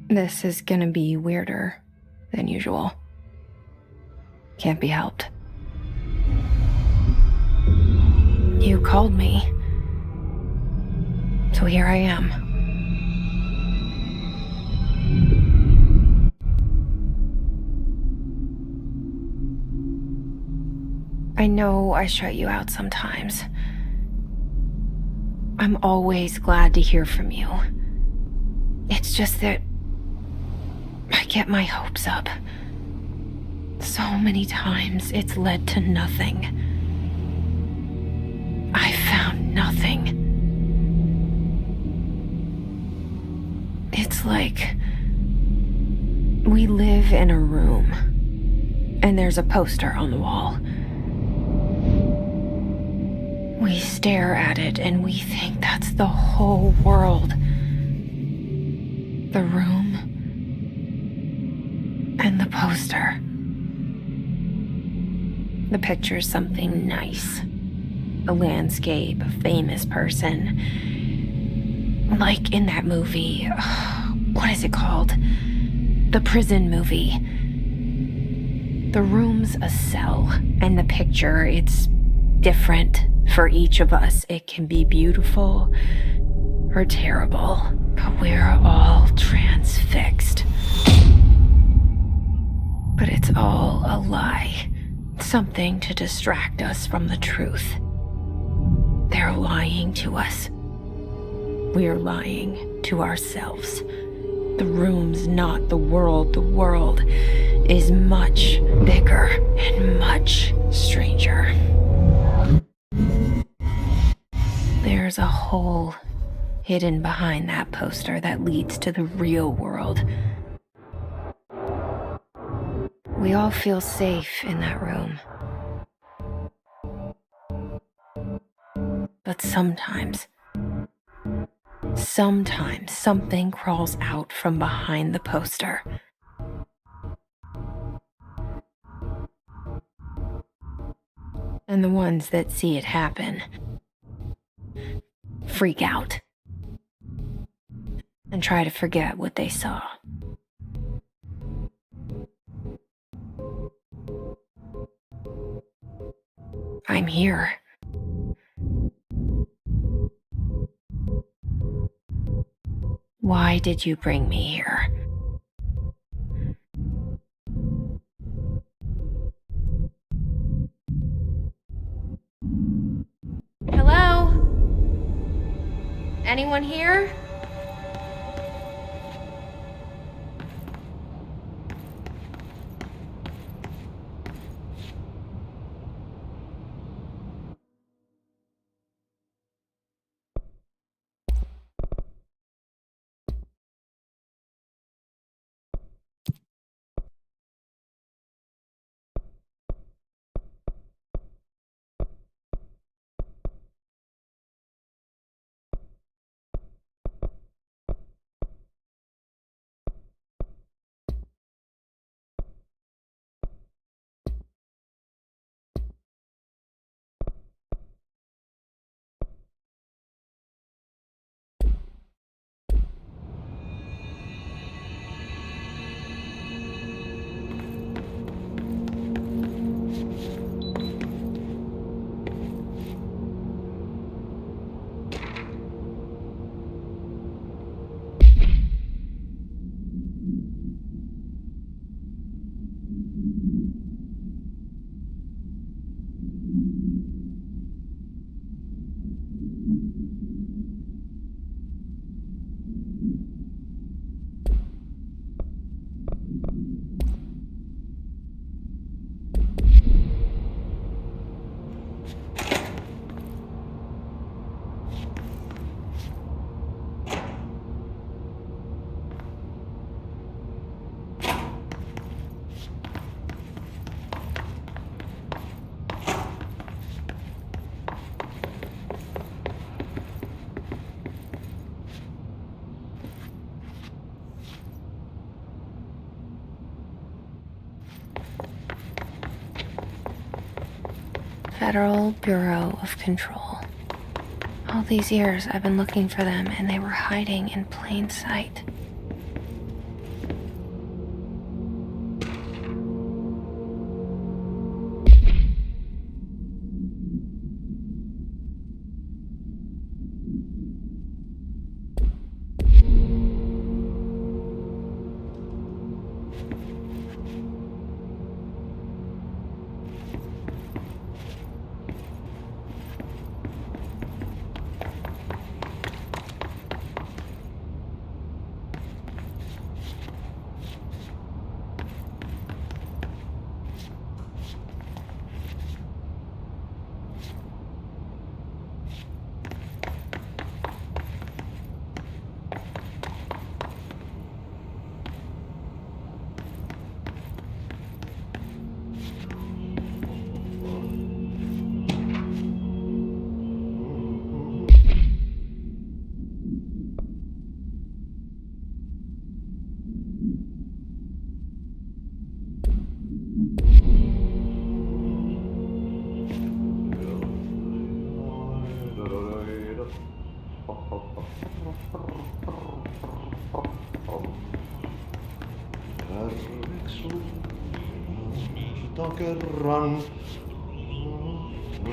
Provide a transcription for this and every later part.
This is gonna be weirder than usual. Can't be helped. You called me. So here I am. I know I shut you out sometimes. I'm always glad to hear from you. It's just that I get my hopes up. So many times it's led to nothing. I found nothing. It's like we live in a room, and there's a poster on the wall. We stare at it and we think that's the whole world. The room and the poster. The picture's something nice. A landscape, a famous person. Like in that movie, what is it called? The prison movie. The room's a cell, and the picture, it's different for each of us. It can be beautiful or terrible, but we're all transfixed. But it's all a lie, something to distract us from the truth. They're lying to us. We're lying to ourselves. The room's not the world. The world is much bigger and much stranger. There's a hole hidden behind that poster that leads to the real world. We all feel safe in that room. But sometimes something crawls out from behind the poster. And the ones that see it happen freak out and try to forget what they saw. I'm here. Why did you bring me here? Hello? Anyone here? Federal Bureau of Control. All these years I've been looking for them and they were hiding in plain sight.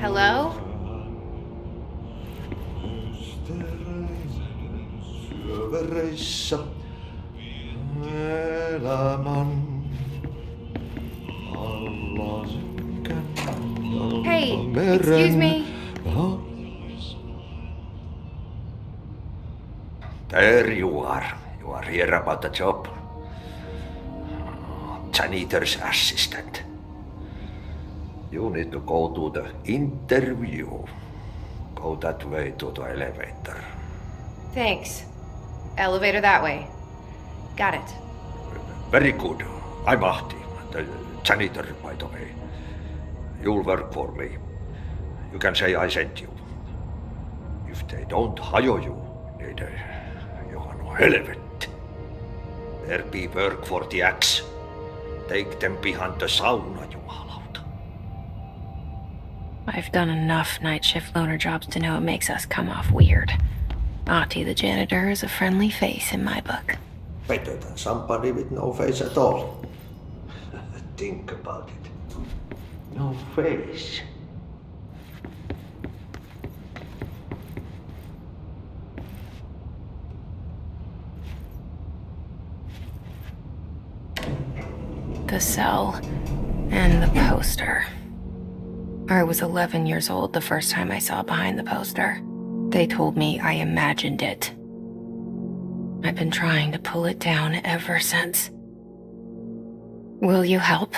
Hello? Syövereissä elämän alla sykkän Hey, meren. excuse me. There you are. You are here about the job. Janitor's assistant. You need to go to the interview. Go that way to the elevator. Thanks. Elevator that way. Got it. Very good. I'm Ahti, the janitor, by the way. You'll work for me. You can say I sent you. If they don't hire you, niin johan on helvetti. There be work for the axe. Take them behind the sauna, jumalauta. I've done enough night shift loner jobs to know it makes us come off weird. Ahti the janitor is a friendly face in my book. Better than somebody with no face at all. Think about it. No face. The cell and the poster. I was 11 years old the first time I saw behind the poster. They told me I imagined it. I've been trying to pull it down ever since. Will you help?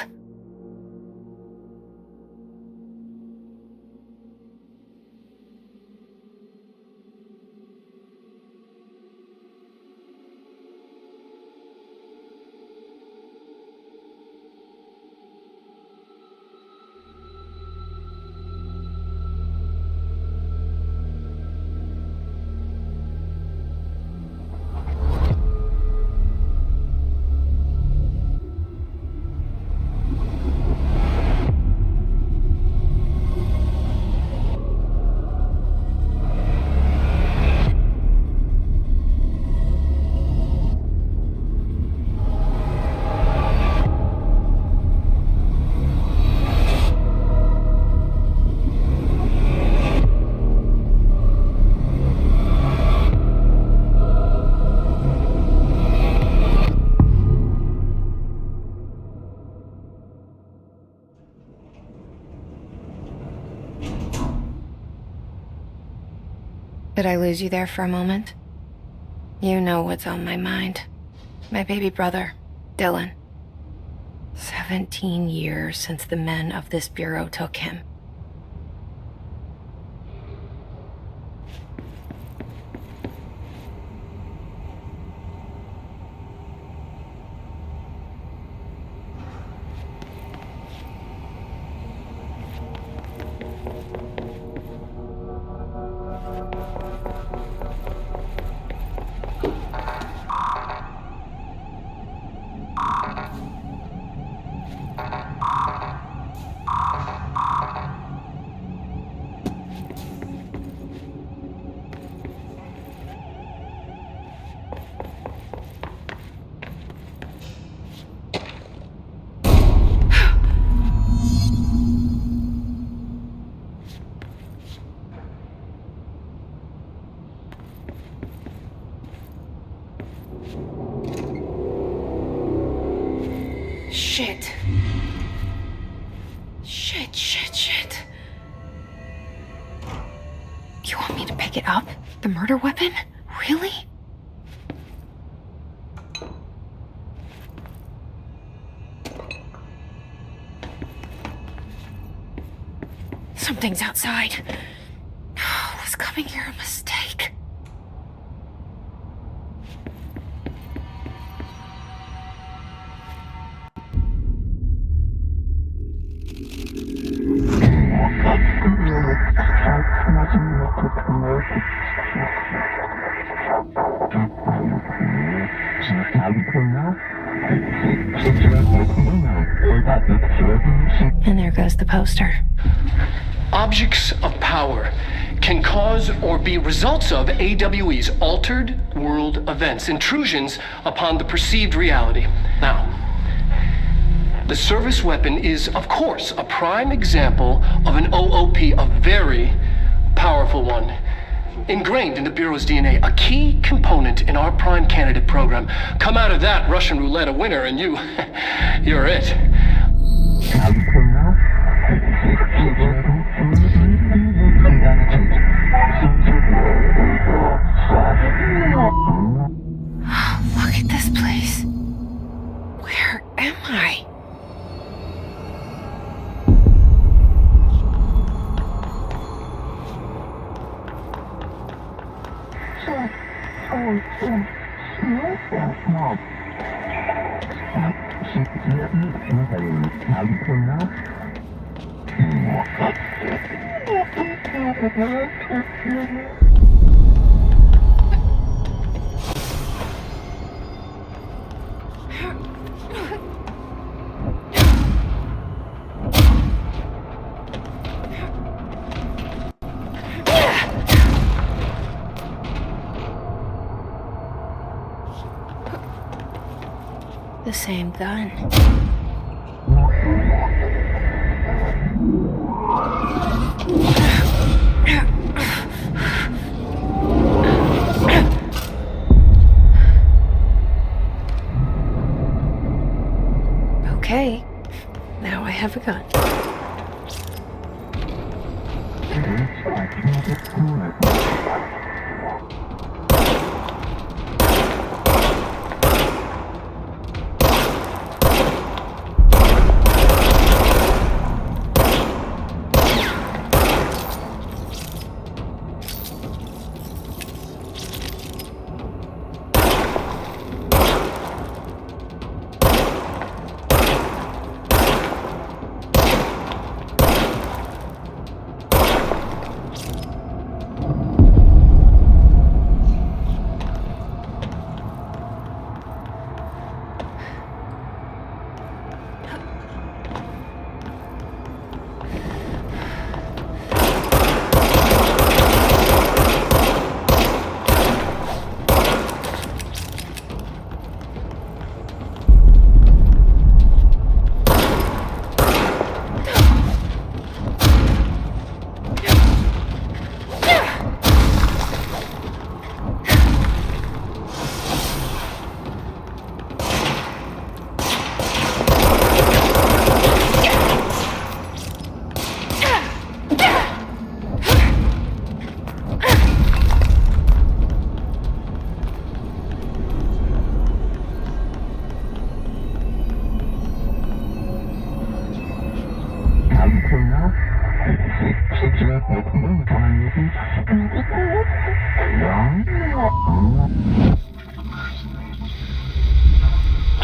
Did I lose you there for a moment? You know what's on my mind. My baby brother, Dylan. 17 years since the men of this bureau took him. Shit. Shit. You want me to pick it up? The murder weapon? Really? Something's outside. Was coming here a mistake? And there goes the poster. Objects of power can cause or be results of AWE's altered world events, intrusions upon the perceived reality. Now, The service weapon is, of course, a prime example of an OOP, a very powerful one. Ingrained in the Bureau's DNA, a key component in our prime candidate program. Come out of that Russian roulette a winner and you're it. Look at this place. Where am I? The same gun. Okay, now I have a gun.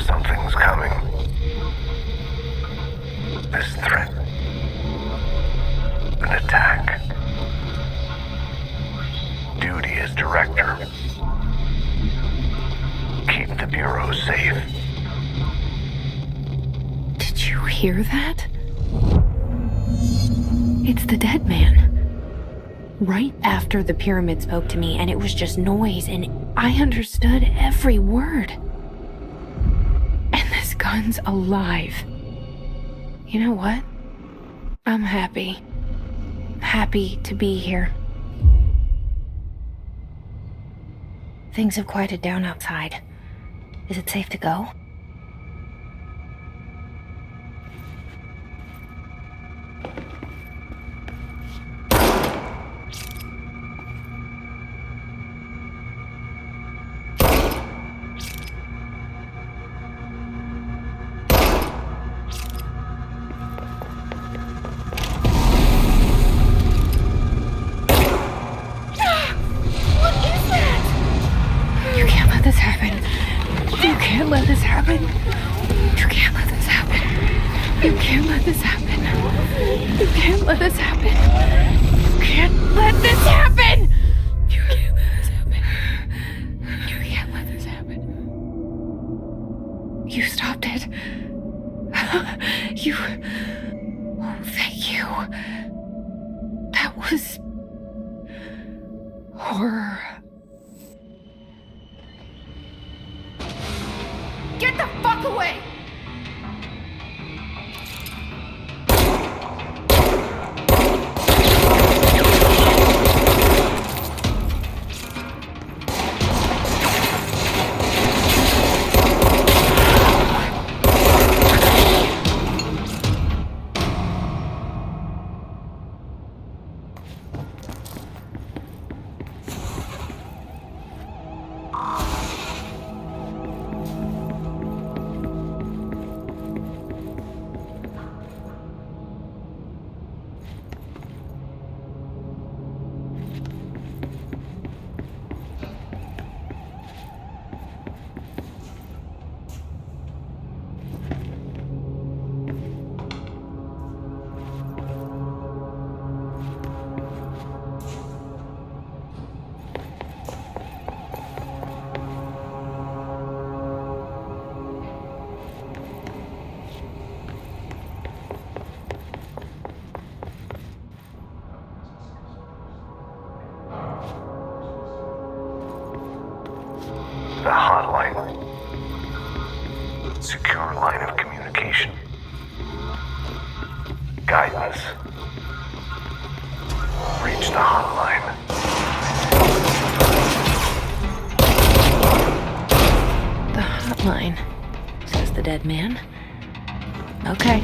Something's coming. This threat. An attack. Duty as director. Keep the Bureau safe. Did you hear that? It's the dead man. Right after the pyramid spoke to me, and it was just noise, and I understood every word. And this gun's alive. You know what? I'm happy. Happy to be here. Things have quieted down outside. Is it safe to go? Let this happen. You can't let this happen. You can't let this happen. You can't let this happen. You can't let this happen. You can't let this happen. You can't let this happen. You stopped it. You. Oh, thank you. That was horror. Get the fuck away! line of communication. Guidance. Reach the hotline. The hotline, says the dead man. Okay.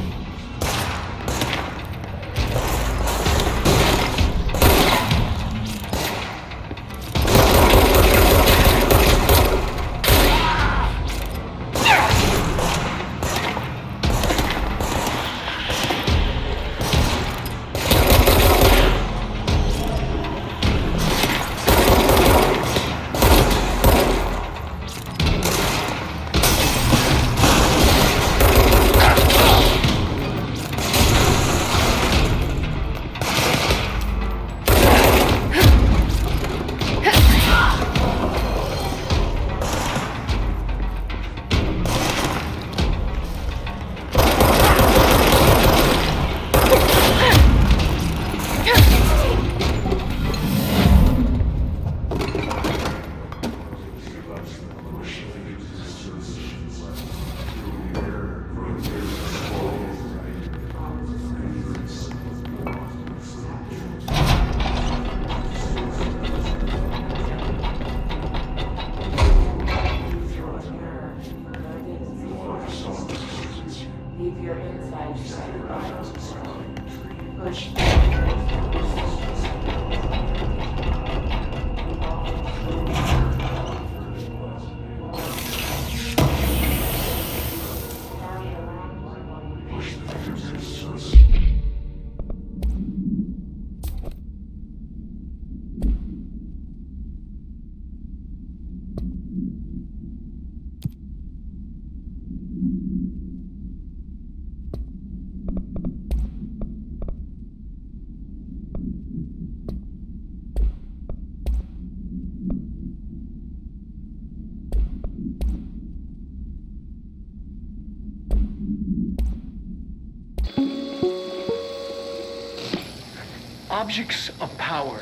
Objects of power.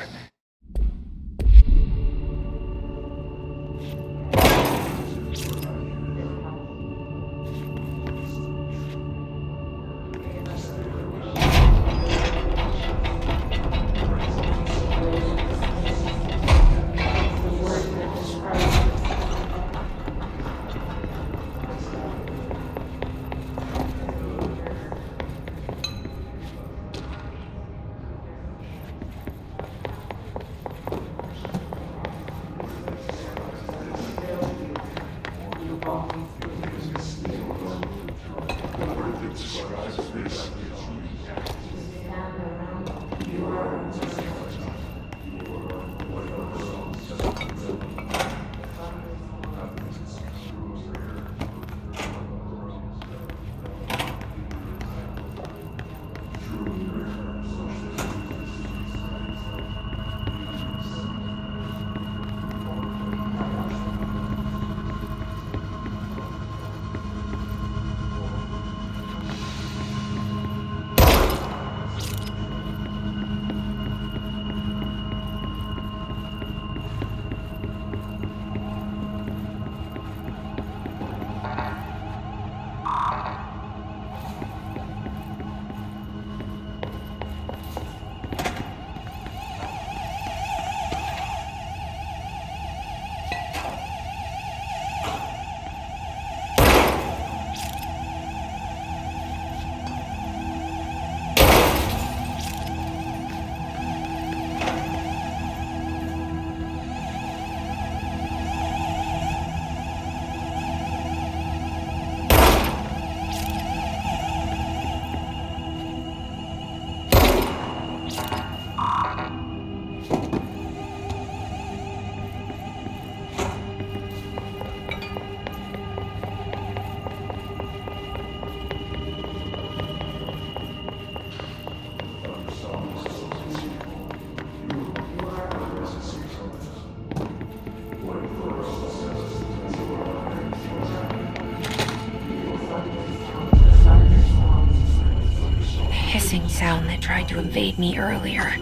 Sound that tried to invade me earlier.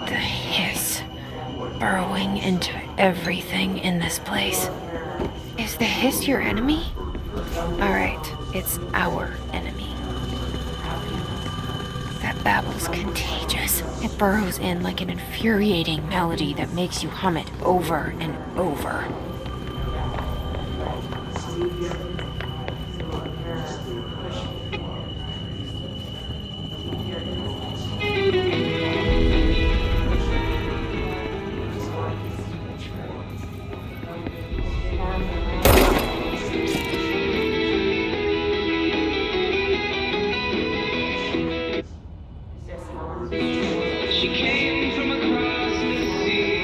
The hiss, burrowing into everything in this place. Is the hiss your enemy? All right, It's our enemy. That babble's contagious. It burrows in like an infuriating melody that makes you hum it over and over. She came from across the sea.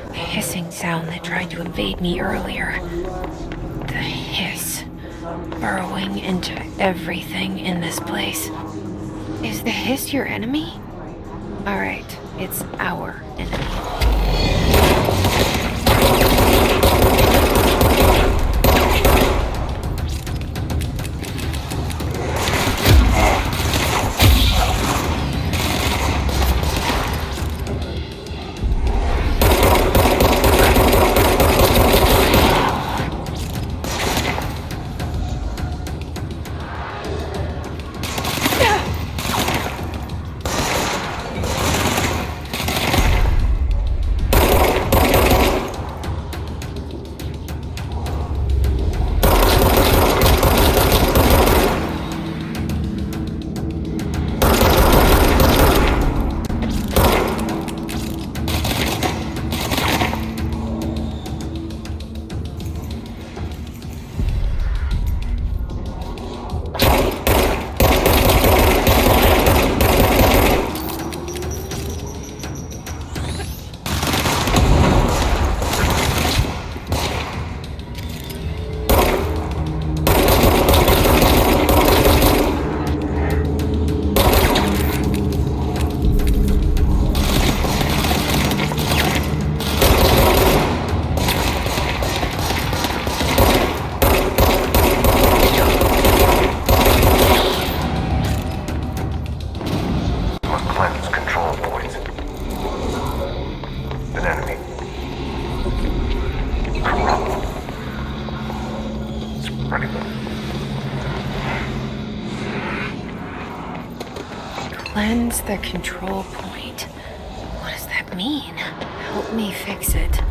The hissing sound that tried to invade me earlier. The hiss. Burrowing into everything in this place. Is the hiss your enemy? Alright, it's our enemy. Cleanse the control point. What does that mean? Help me fix it.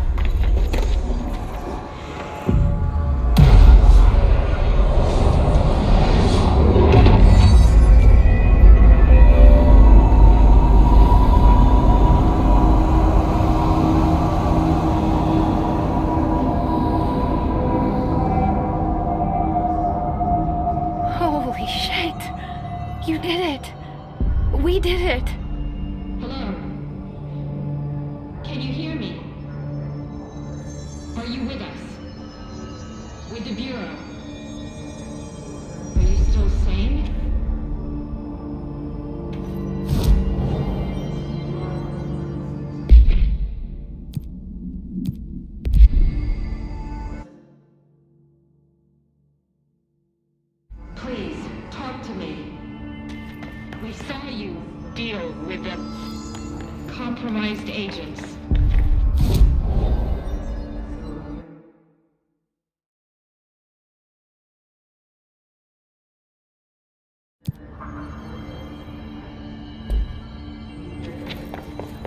Holy shit! You did it! We did it! Hello? Can you hear me? Are you with us? the Bureau. Are you still sane? Please, talk to me. We saw you deal with the compromised agents.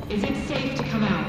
Is it safe to come out?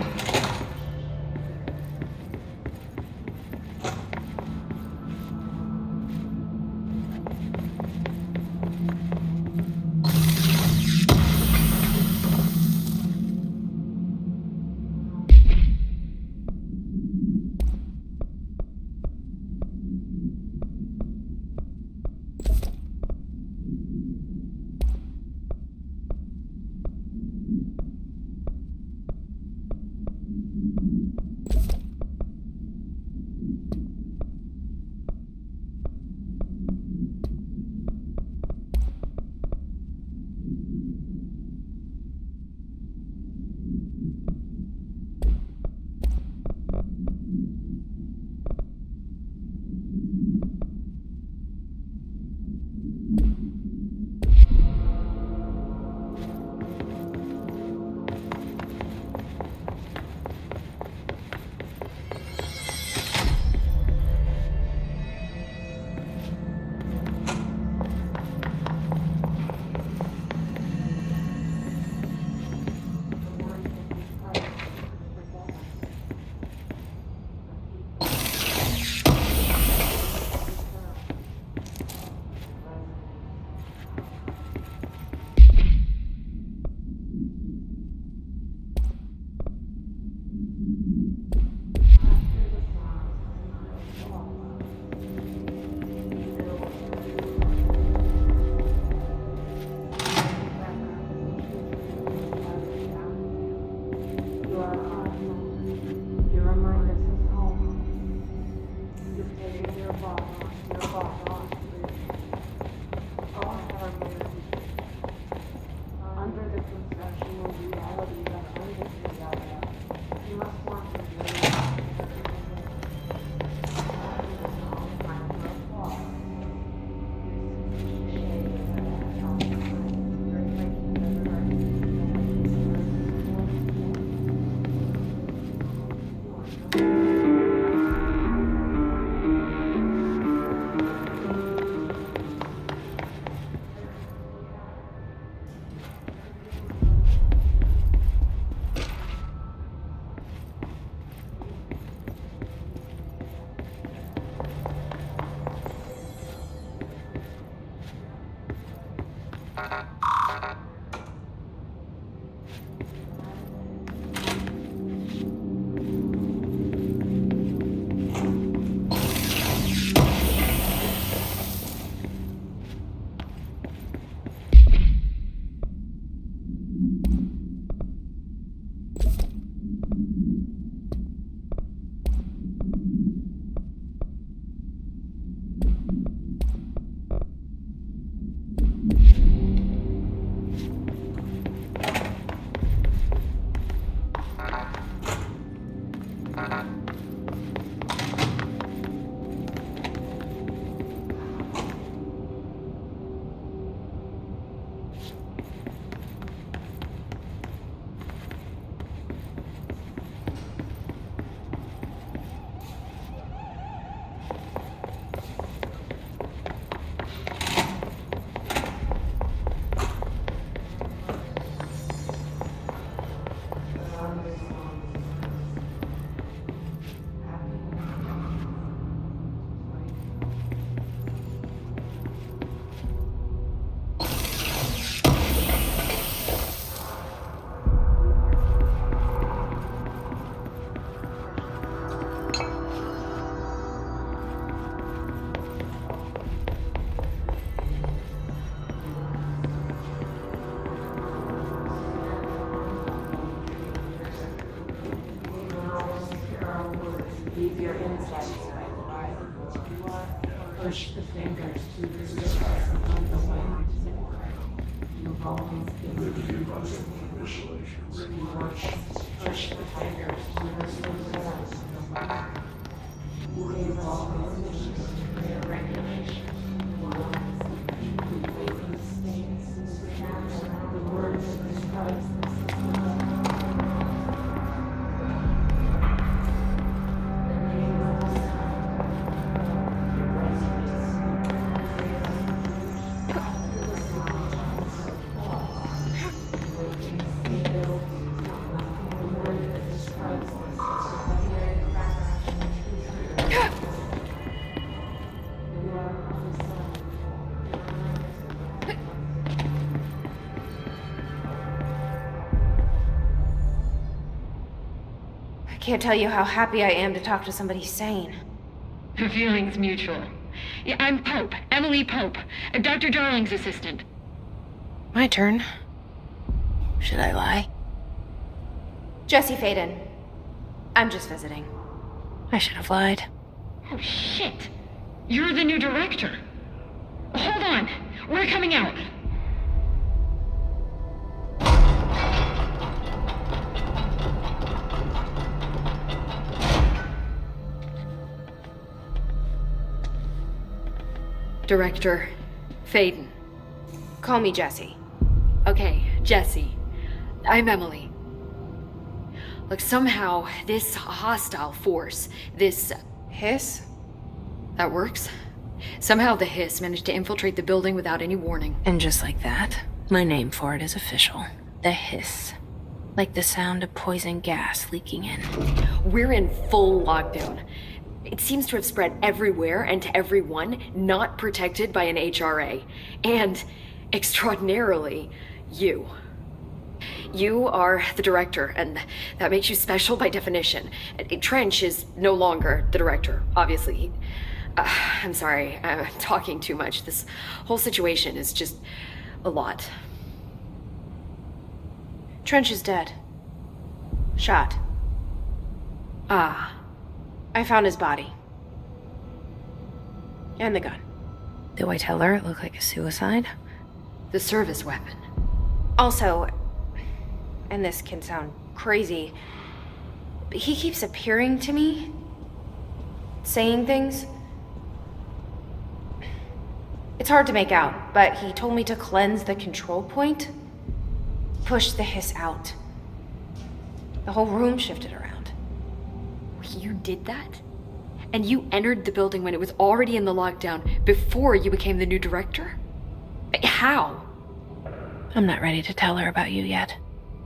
I can't tell you how happy I am to talk to somebody sane. The feeling's mutual. Yeah, I'm Pope, Emily Pope, Dr. Darling's assistant. My turn. Should I lie? Jesse Faden. I'm just visiting. I should have lied. Oh, shit. You're the new director. Hold on. We're coming out. Director Faden. Call me Jesse. Okay, Jesse. I'm Emily. Look, somehow this hostile force, this Hiss? that works. Somehow the hiss managed to infiltrate the building without any warning. And just like that, my name for it is official. The hiss. Like the sound of poison gas leaking in. We're in full lockdown. It seems to have spread everywhere and to everyone not protected by an HRA. And, extraordinarily, you. You are the director, and that makes you special by definition. Trench is no longer the director, obviously. I'm sorry, I'm talking too much. This whole situation is just a lot. Trench is dead. Shot. Ah. I found his body. And the gun. Do I tell her it looked like a suicide? The service weapon. Also, and this can sound crazy, but he keeps appearing to me, saying things. It's hard to make out, but he told me to cleanse the control point, push the hiss out. The whole room shifted around. You did that? And you entered the building when it was already in the lockdown before you became the new director? How? I'm not ready to tell her about you yet.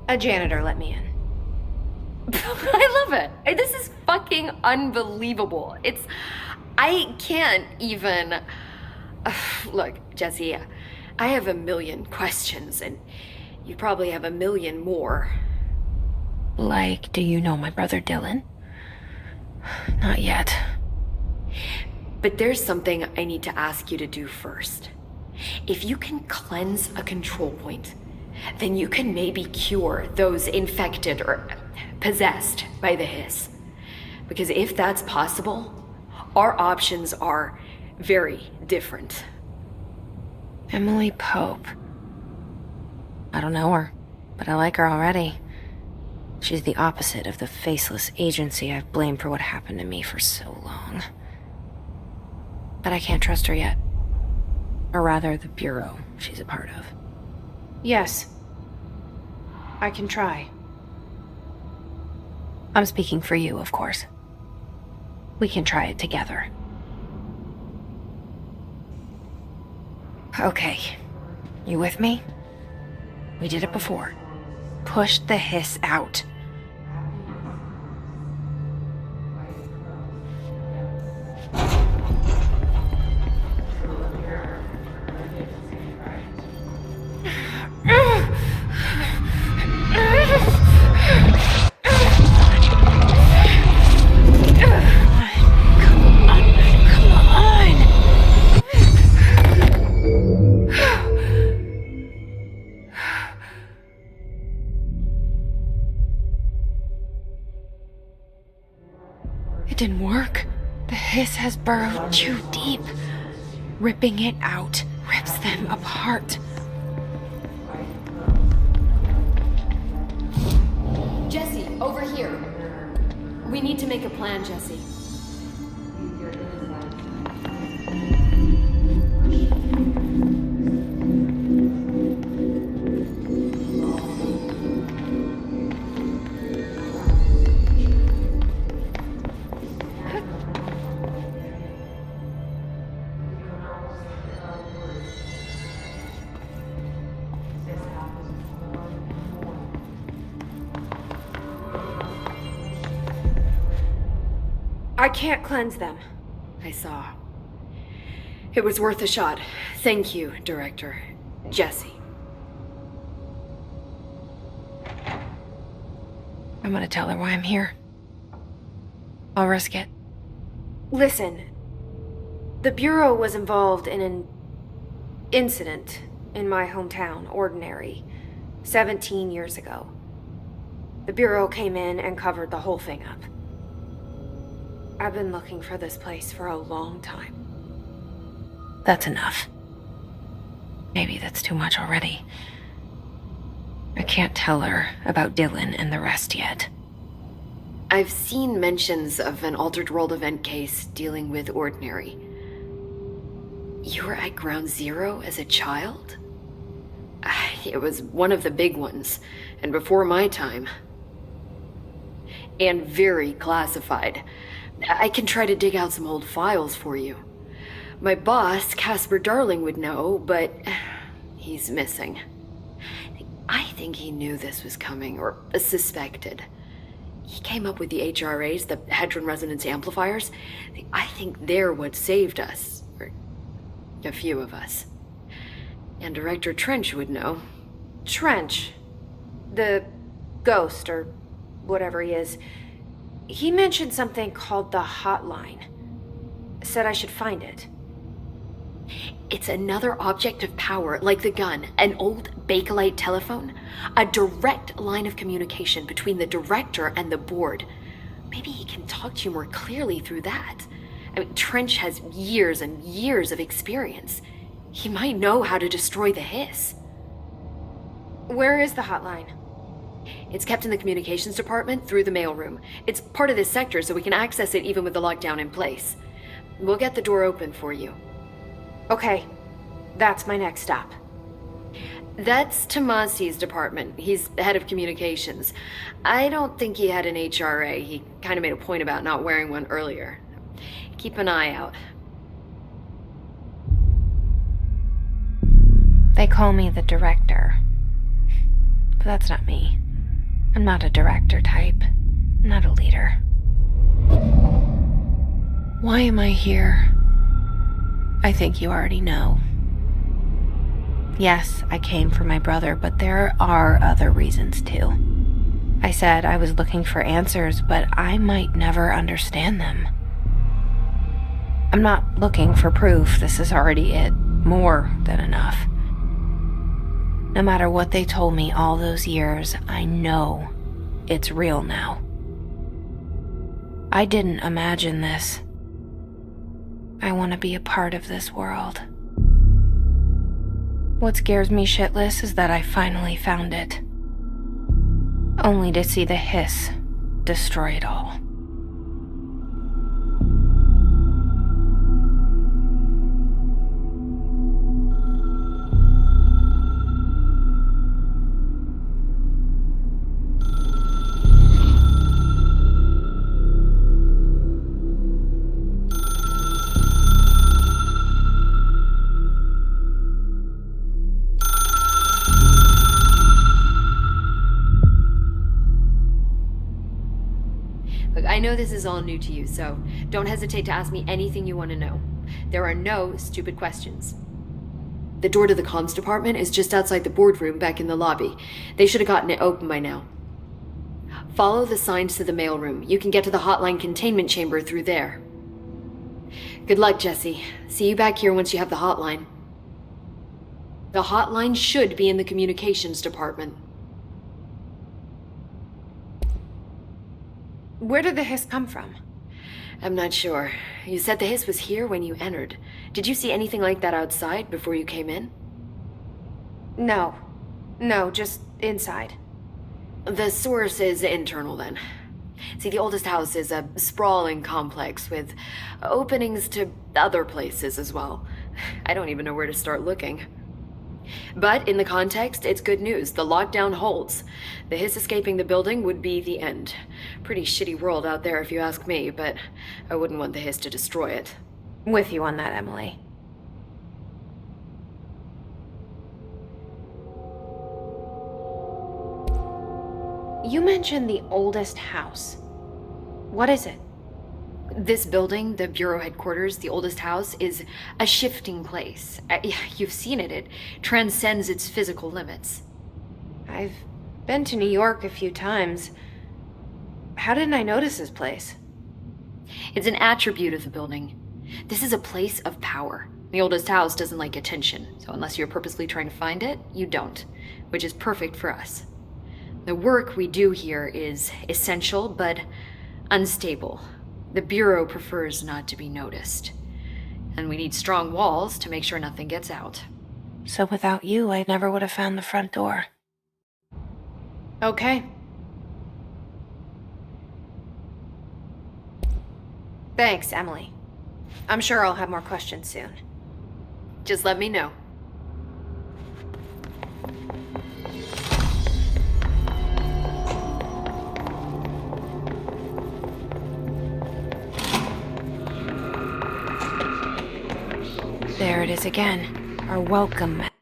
A janitor let me in. I love it. This is fucking unbelievable. I can't even... Look, Jesse, I have a million questions, and you probably have a million more. Like, do you know my brother Dylan? Not yet. But there's something I need to ask you to do first. If you can cleanse a control point, then you can maybe cure those infected or possessed by the hiss. Because if that's possible, our options are very different. Emily Pope. I don't know her, but I like her already. She's the opposite of the faceless agency I've blamed for what happened to me for so long. But I can't trust her yet. Or rather, the bureau she's a part of. Yes. I can try. I'm speaking for you, of course. We can try it together. Okay. You with me? We did it before. Push the hiss out. It didn't work. The hiss has burrowed too deep. Ripping it out rips them apart. Jesse, over here. We need to make a plan, Jesse. I can't cleanse them. I saw. It was worth a shot. Thank you, Director. Jesse. I'm gonna tell her why I'm here. I'll risk it. Listen, the Bureau was involved in an incident in my hometown, Ordinary, 17 years ago. The Bureau came in and covered the whole thing up. I've been looking for this place for a long time. That's enough. Maybe that's too much already. I can't tell her about Dylan and the rest yet. I've seen mentions of an Altered World event case dealing with Ordinary. You were at Ground Zero as a child? It was one of the big ones, and before my time. And very classified. I can try to dig out some old files for you. My boss, Casper Darling, would know, but he's missing. I think he knew this was coming, or suspected. He came up with the HRAs, the Hadron Resonance Amplifiers. I think they're what saved us, or a few of us. And Director Trench would know. Trench, the ghost, or whatever he is, he mentioned something called the hotline. Said I should find it. It's another object of power, like the gun, an old Bakelite telephone, a direct line of communication between the director and the board. Maybe he can talk to you more clearly through that. I mean, Trench has years and years of experience. He might know how to destroy the hiss. Where is the hotline? It's kept in the communications department through the mailroom. It's part of this sector, so we can access it even with the lockdown in place. We'll get the door open for you. Okay, that's my next stop. That's Tomasi's department. He's the head of communications. I don't think he had an HRA. He kind of made a point about not wearing one earlier. Keep an eye out. They call me the director. But that's not me. I'm not a director type. I'm not a leader. Why am I here? I think you already know. Yes, I came for my brother, but there are other reasons too. I said I was looking for answers, but I might never understand them. I'm not looking for proof. This is already it. More than enough. No matter what they told me all those years, I know it's real now. I didn't imagine this. I want to be a part of this world. What scares me shitless is that I finally found it. Only to see the hiss destroy it all. Look, I know this is all new to you, so don't hesitate to ask me anything you want to know. There are no stupid questions. The door to the comms department is just outside the boardroom back in the lobby. They should have gotten it open by now. Follow the signs to the mailroom. You can get to the hotline containment chamber through there. Good luck, Jesse. See you back here once you have the hotline. The hotline should be in the communications department. Where did the hiss come from? I'm not sure. You said the hiss was here when you entered. Did you see anything like that outside before you came in? No. No, just inside. The source is internal then. See, the oldest house is a sprawling complex with openings to other places as well. I don't even know where to start looking. But in the context, it's good news. The lockdown holds. The hiss escaping the building would be the end. Pretty shitty world out there if you ask me, but I wouldn't want the hiss to destroy it. With you on that, Emily. You mentioned the oldest house. What is it? This building, the Bureau headquarters, the oldest house, is a shifting place. You've seen it. It transcends its physical limits. I've been to New York a few times. How didn't I notice this place? It's an attribute of the building. This is a place of power. The oldest house doesn't like attention, so unless you're purposely trying to find it, you don't, which is perfect for us. The work we do here is essential, but unstable. The Bureau prefers not to be noticed. And we need strong walls to make sure nothing gets out. So without you, I never would have found the front door. Okay. Thanks, Emily. I'm sure I'll have more questions soon. Just let me know. There it is again. Our welcome mat.